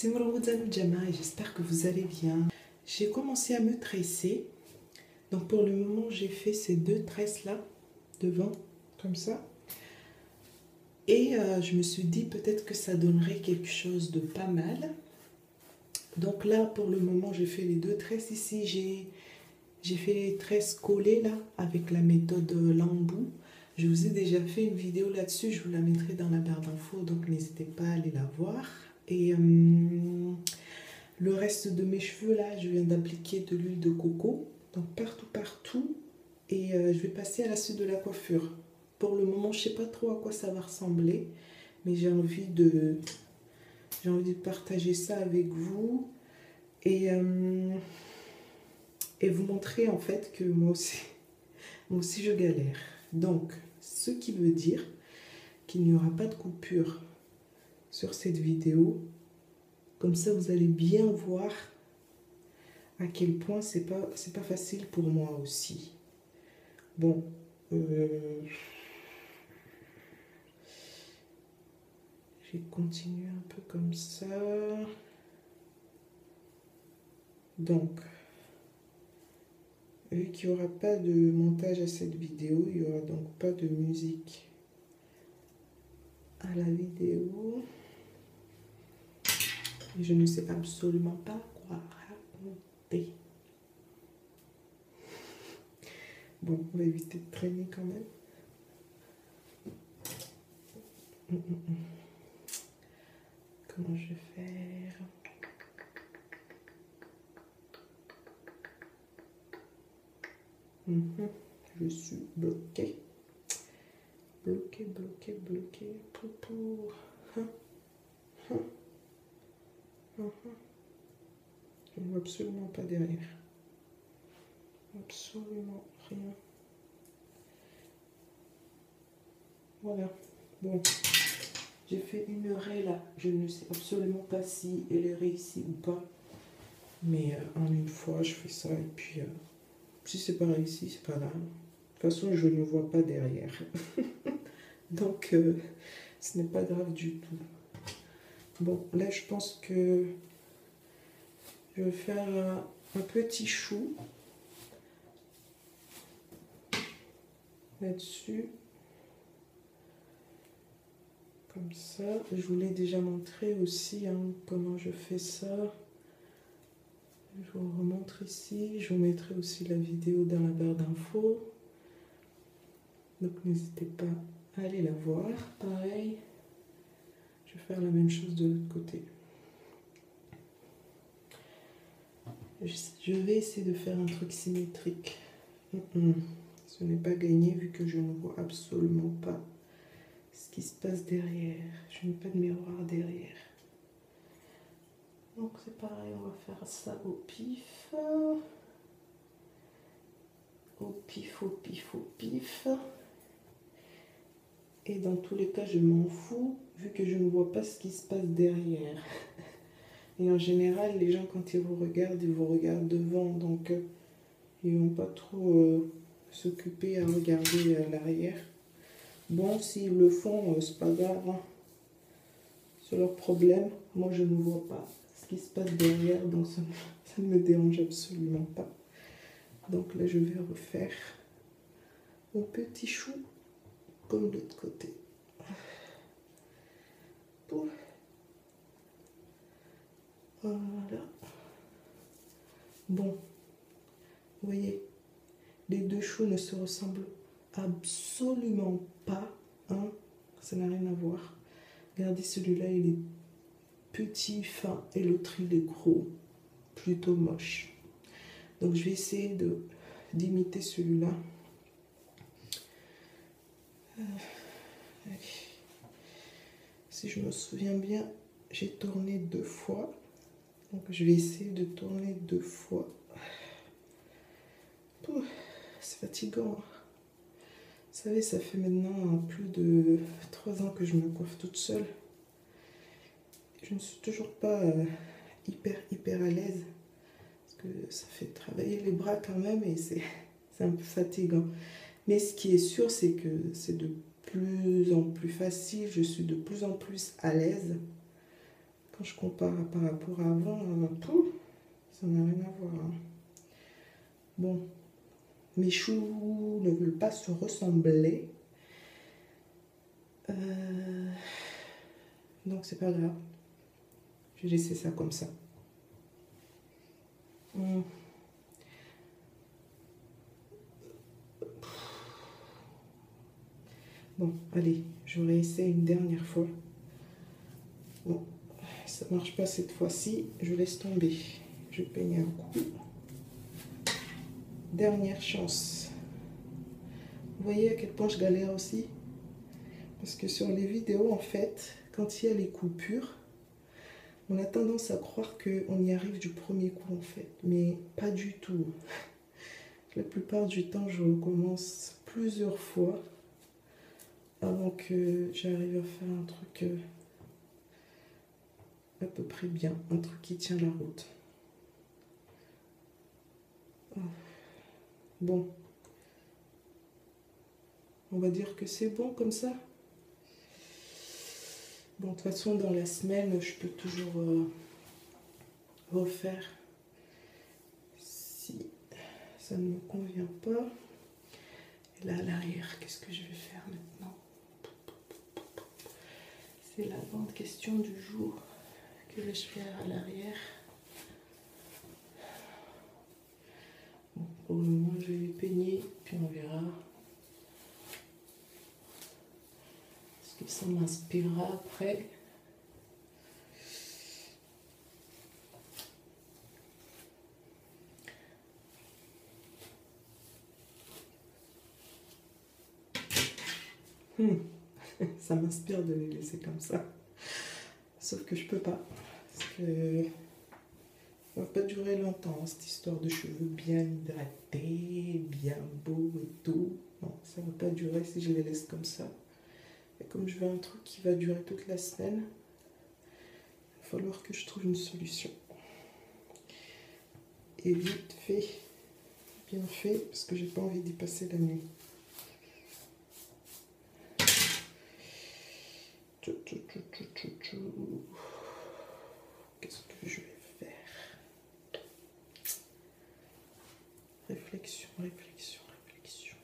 c'est Mourouza Jama et j'espère que vous allez bien. J'ai commencé à me tresser. Donc pour le moment, j'ai fait ces deux tresses là, devant, comme ça. Et je me suis dit peut-être que ça donnerait quelque chose de pas mal. Donc là, pour le moment, j'ai fait les deux tresses ici. J'ai fait les tresses collées là, avec la méthode Lambou. Je vous ai déjà fait une vidéo là-dessus, je vous la mettrai dans la barre d'infos, donc n'hésitez pas à aller la voir. Et le reste de mes cheveux là, je viens d'appliquer de l'huile de coco, donc partout. Et je vais passer à la suite de la coiffure. Pour le moment, je ne sais pas trop à quoi ça va ressembler, mais j'ai envie de partager ça avec vous et vous montrer en fait que moi aussi je galère. Donc, ce qui veut dire qu'il n'y aura pas de coupure sur cette vidéo. Comme ça, vous allez bien voir à quel point c'est pas facile pour moi aussi. Bon, j'ai continué un peu comme ça. Donc, vu qu'il n'y aura pas de montage à cette vidéo, il n'y aura donc pas de musique à la vidéo. Et je ne sais absolument pas quoi raconter. Bon, on va éviter de traîner quand même. Comment je vais faire? Je suis bloquée. Bloquée. Je ne vois absolument pas derrière. Absolument rien. Voilà. Bon. J'ai fait une raie là. Je ne sais absolument pas si elle est réussie ou pas. Mais en une fois, je fais ça. Et puis, si c'est pas réussi, c'est pas grave. De toute façon, je ne vois pas derrière. Donc, ce n'est pas grave du tout. Bon, là, je pense que je vais faire un petit chou là-dessus. Comme ça. Je vous l'ai déjà montré aussi comment je fais ça. Je vous remontre ici. Je vous mettrai aussi la vidéo dans la barre d'infos. Donc, n'hésitez pas à aller la voir. Pareil. Je vais faire la même chose de l'autre côté. Je vais essayer de faire un truc symétrique. Ce n'est pas gagné vu que je ne vois absolument pas ce qui se passe derrière. Je n'ai pas de miroir derrière. Donc c'est pareil, on va faire ça au pif. Au pif. Et dans tous les cas, je m'en fous vu que je ne vois pas ce qui se passe derrière. Et en général, les gens, quand ils vous regardent devant. Donc, ils ne vont pas trop s'occuper à regarder l'arrière. Bon, s'ils le font, c'est pas grave. Hein. C'est leur problème. Moi, je ne vois pas ce qui se passe derrière. Donc, ça ne me dérange absolument pas. Donc là, je vais refaire mon petit chou comme de l'autre côté. Voilà. Bon, vous voyez, les deux choux ne se ressemblent absolument pas. Hein, ça n'a rien à voir. Regardez, celui-là, il est petit, fin, et l'autre, il est gros. Plutôt moche. Donc, je vais essayer d'imiter celui-là. Si je me souviens bien, j'ai tourné 2 fois. Donc, je vais essayer de tourner 2 fois. C'est fatigant. Vous savez, ça fait maintenant plus de 3 ans que je me coiffe toute seule. Je ne suis toujours pas hyper à l'aise. Parce que ça fait travailler les bras quand même et c'est un peu fatigant. Mais ce qui est sûr, c'est que c'est de plus en plus facile. Je suis de plus en plus à l'aise Quand je compare par rapport à avant, ça n'a rien à voir. Hein. Bon, mes choux ne veulent pas se ressembler. Donc c'est pas grave. Je vais laisser ça comme ça. Bon, allez, je réessaye une dernière fois. Bon, ça marche pas cette fois-ci, je laisse tomber. Je peigne un coup. Dernière chance. Vous voyez à quel point je galère aussi? Parce que sur les vidéos, en fait, quand il y a les coupures, on a tendance à croire qu'on y arrive du premier coup, en fait. Mais pas du tout. La plupart du temps, je recommence plusieurs fois avant que j'arrive à faire un truc à peu près bien. Un truc qui tient la route. Bon. On va dire que c'est bon comme ça. Bon, de toute façon, dans la semaine, je peux toujours refaire si ça ne me convient pas. Et là, à l'arrière, qu'est-ce que je vais faire maintenant? C'est la grande question du jour. Que vais-je faire à l'arrière? Bon, pour le moment, je vais les peigner, puis on verra. Est-ce que ça m'inspirera après? Ça m'inspire de les laisser comme ça. Sauf que je peux pas. Parce que ça va pas durer longtemps, cette histoire de cheveux bien hydratés, bien beaux et tout. Non, ça va pas durer si je les laisse comme ça. Et comme je veux un truc qui va durer toute la semaine, il va falloir que je trouve une solution. Et vite fait, bien fait, parce que j'ai pas envie d'y passer la nuit. Qu'est-ce que je vais faire? Réflexion, réflexion, réflexion.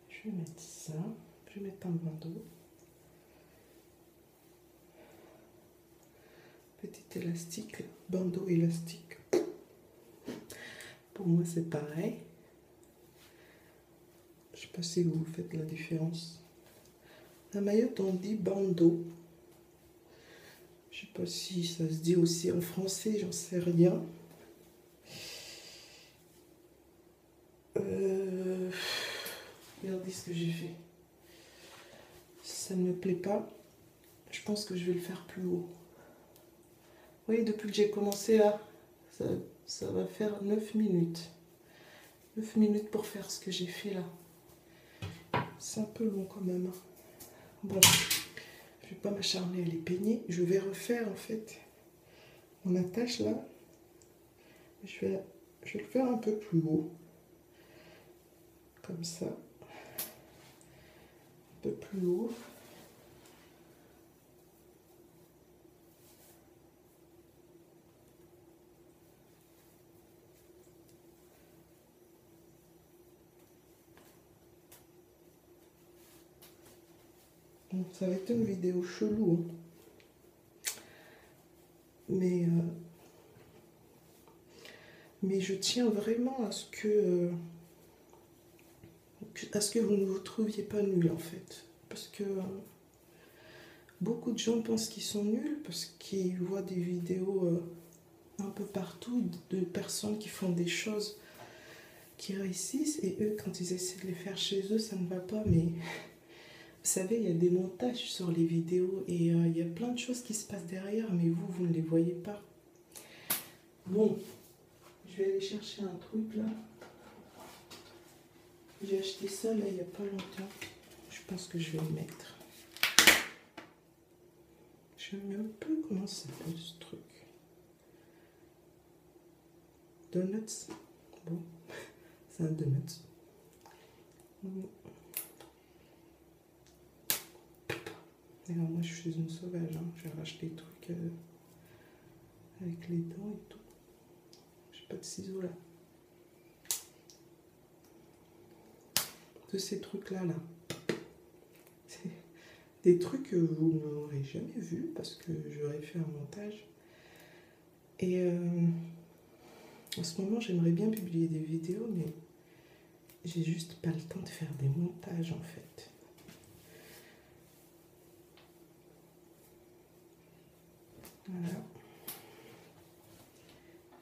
Je vais mettre ça, je vais mettre un bandeau. Petit élastique, bandeau élastique. Pour moi c'est pareil. Je sais pas si vous faites la différence. La maillotte on dit bandeau. Je sais pas si ça se dit aussi en français, j'en sais rien. Regardez ce que j'ai fait. Si ça ne me plaît pas, je pense que je vais le faire plus haut. Vous voyez, depuis que j'ai commencé là, ça va faire 9 minutes. 9 minutes pour faire ce que j'ai fait là. C'est un peu long quand même. Bon, je vais pas m'acharner à les peigner. Je vais refaire en fait mon attache là. Je vais le faire un peu plus haut. Comme ça. Un peu plus haut. Bon, ça va être une vidéo chelou. Hein. Mais je tiens vraiment à ce que vous ne vous trouviez pas nul en fait. Parce que beaucoup de gens pensent qu'ils sont nuls parce qu'ils voient des vidéos un peu partout de personnes qui font des choses qui réussissent et eux quand ils essaient de les faire chez eux ça ne va pas, mais Vous savez, il y a des montages sur les vidéos et il y a plein de choses qui se passent derrière, mais vous ne les voyez pas. Bon, je vais aller chercher un truc là. J'ai acheté ça là il n'y a pas longtemps. Je pense que je vais le mettre. Je ne sais même plus comment ça s'appelle ce truc. Donuts. Bon, c'est un donut. Et alors moi je suis une sauvage, hein. Je racheté des trucs avec les dents et tout. J'ai pas de ciseaux là. De ces trucs là. C'est des trucs que vous n'aurez jamais vus parce que j'aurais fait un montage. Et en ce moment j'aimerais bien publier des vidéos, mais j'ai juste pas le temps de faire des montages en fait. Voilà.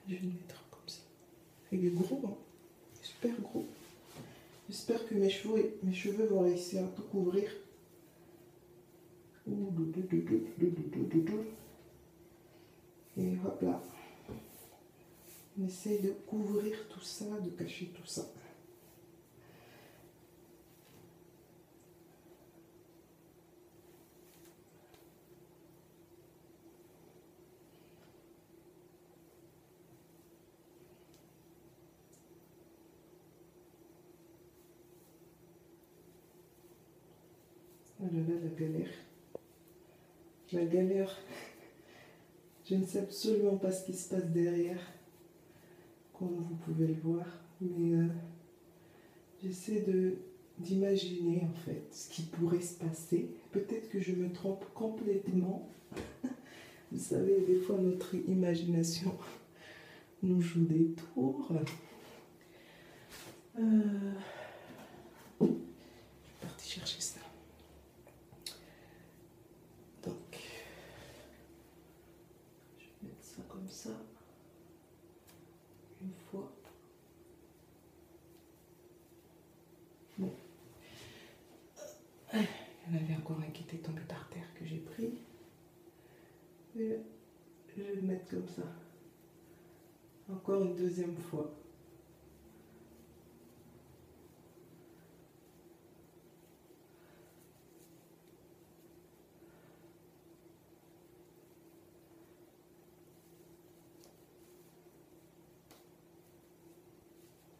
Je vais le mettre comme ça. Il est gros, hein. Super gros. J'espère que mes cheveux vont réussir à tout couvrir. Et hop là. On essaye de couvrir tout ça, de cacher tout ça. Oh là là, la galère. La galère. Je ne sais absolument pas ce qui se passe derrière, comme vous pouvez le voir, mais j'essaie d'imaginer en fait ce qui pourrait se passer. Peut-être que je me trompe complètement. Vous savez, des fois notre imagination nous joue des tours. Je suis partie chercher ça. Donc, je vais mettre ça comme ça. Une fois. Bon. Il y en avait encore un qui était tombé par terre que j'ai pris. Et je vais le mettre comme ça. Encore une deuxième fois.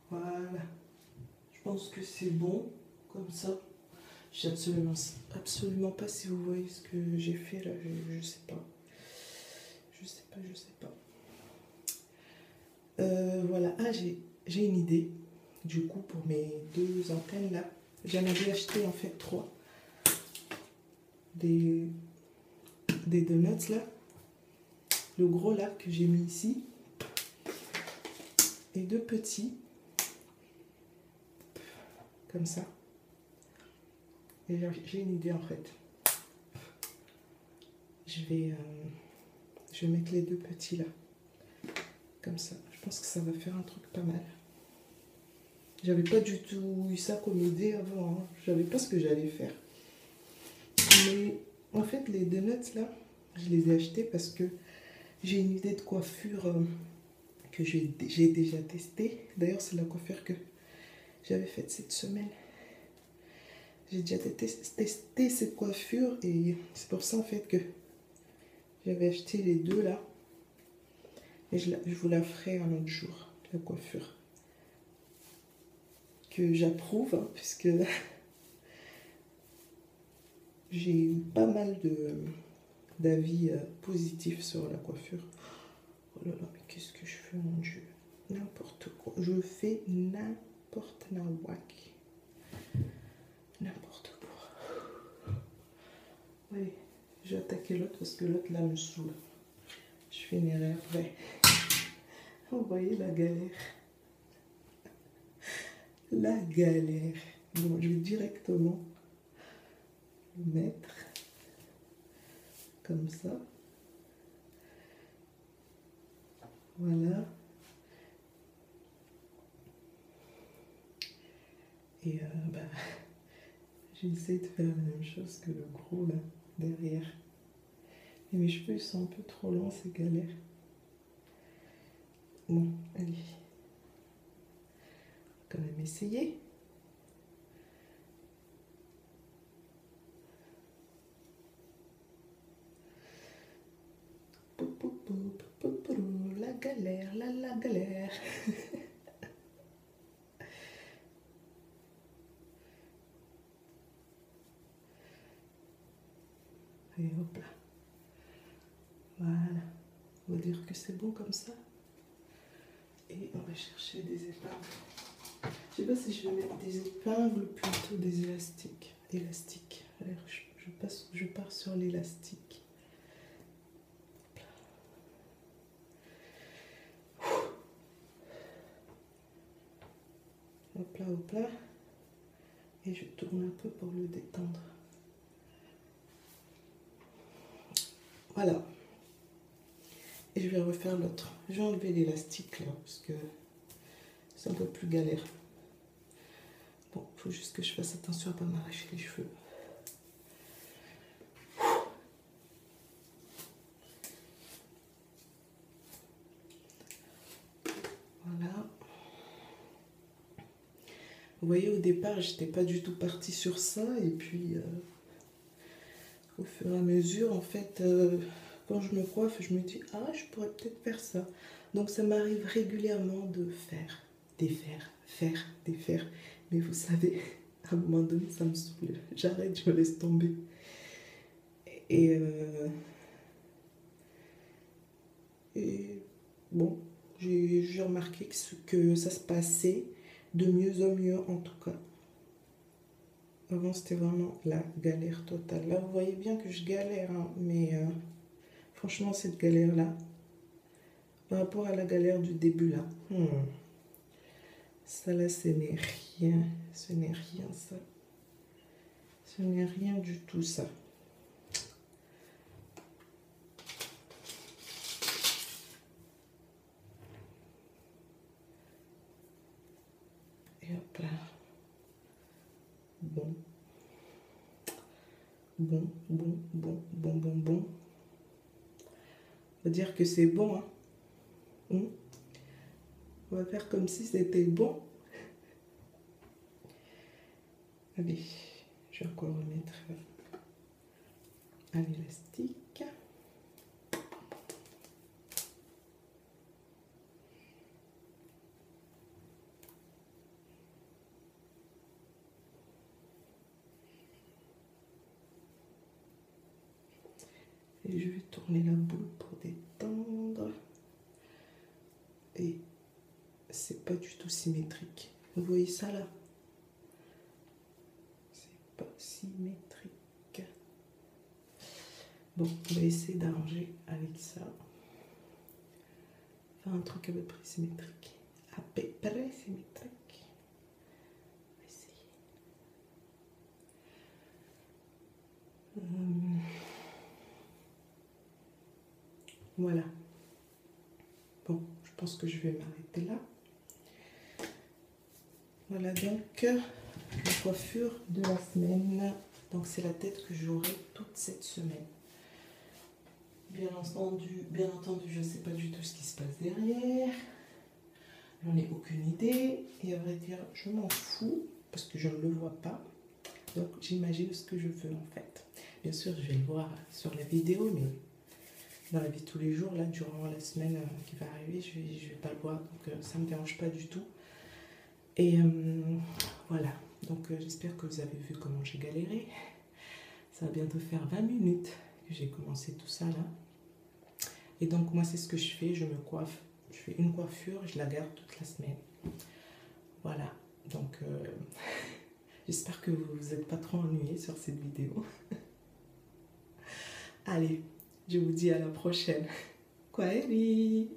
Voilà. Je pense que c'est bon comme ça. Je sais absolument pas si vous voyez ce que j'ai fait là. Je sais pas. Je sais pas. Voilà. Ah, j'ai une idée. Du coup, pour mes deux antennes là, j'en avais acheté en fait 3. Des donuts là. Le gros là que j'ai mis ici. Et 2 petits. Comme ça. Et j'ai une idée en fait. Je vais mettre les 2 petits là. Comme ça. Je pense que ça va faire un truc pas mal. J'avais pas du tout eu ça comme idée avant. Hein. Je savais pas ce que j'allais faire. Mais en fait, les donuts là, je les ai achetés parce que j'ai une idée de coiffure que j'ai déjà testée. D'ailleurs, c'est la coiffure que j'avais faite cette semaine. J'ai déjà testé cette coiffure et c'est pour ça en fait que j'avais acheté les 2 là. Et je vous la ferai un autre jour, la coiffure. Que j'approuve, hein, puisque j'ai eu pas mal d'avis positifs sur la coiffure. Oh là là, mais qu'est-ce que je fais, mon Dieu? N'importe quoi. Je fais n'importe nawak. N'importe quoi. Oui, j'ai attaqué l'autre parce que l'autre là me saoule. Je fais une erreur, ouais. Vous voyez la galère. La galère. Bon, je vais directement le mettre comme ça. Voilà. Et J'essaie de faire la même chose que le gros là, derrière. Et mes cheveux ils sont un peu trop longs, c'est galère. Bon, allez. Quand même essayer. La galère, la galère. Et hop là. Voilà. On va dire que c'est bon comme ça. Et on va chercher des épingles. Je sais pas si je vais mettre des épingles ou plutôt des élastiques. Élastiques. Alors, je pars sur l'élastique. Hop là, hop là. Et je tourne un peu pour le détendre. Voilà. Et je vais refaire l'autre. Je vais enlever l'élastique là, parce que c'est un peu plus galère. Bon, il faut juste que je fasse attention à ne pas m'arracher les cheveux. Voilà. Vous voyez, au départ, je n'étais pas du tout partie sur ça. Et puis, au fur et à mesure, en fait, quand je me coiffe, je me dis, ah, je pourrais peut-être faire ça. Donc, ça m'arrive régulièrement de faire, défaire, faire, défaire. Mais vous savez, à un moment donné, ça me saoule. J'arrête, je me laisse tomber. Et bon, j'ai remarqué que ça se passait de mieux en mieux, en tout cas. Avant, c'était vraiment la galère totale. Là, vous voyez bien que je galère, hein, mais franchement, cette galère-là, par rapport à la galère du début, là, ça là, ce n'est rien. Ce n'est rien, ça. Ce n'est rien du tout, ça. Et hop là. Bon. Bon. On va dire que c'est bon, hein. On va faire comme si c'était bon. Allez, je vais encore remettre un élastique. Et je vais tourner la boule pour détendre. Et c'est pas du tout symétrique. Vous voyez ça là? C'est pas symétrique. Bon, on va essayer d'arranger avec ça. Faire un truc à peu près symétrique. À peu près symétrique. On va essayer. Voilà. Bon, je pense que je vais m'arrêter là. Voilà donc la coiffure de la semaine. Donc c'est la tête que j'aurai toute cette semaine. Bien entendu, je ne sais pas du tout ce qui se passe derrière. J'en ai aucune idée. Et à vrai dire, je m'en fous parce que je ne le vois pas. Donc j'imagine ce que je veux en fait. Bien sûr, je vais le voir sur la vidéo, mais dans la vie de tous les jours, là, durant la semaine qui va arriver, je vais pas le voir. Donc ça ne me dérange pas du tout. Et voilà. Donc j'espère que vous avez vu comment j'ai galéré. Ça va bientôt faire 20 minutes que j'ai commencé tout ça là. Et donc moi c'est ce que je fais, je me coiffe. Je fais une coiffure et je la garde toute la semaine. Voilà. Donc j'espère que vous vous êtes pas trop ennuyés sur cette vidéo. Allez, je vous dis à la prochaine. Kwaheri.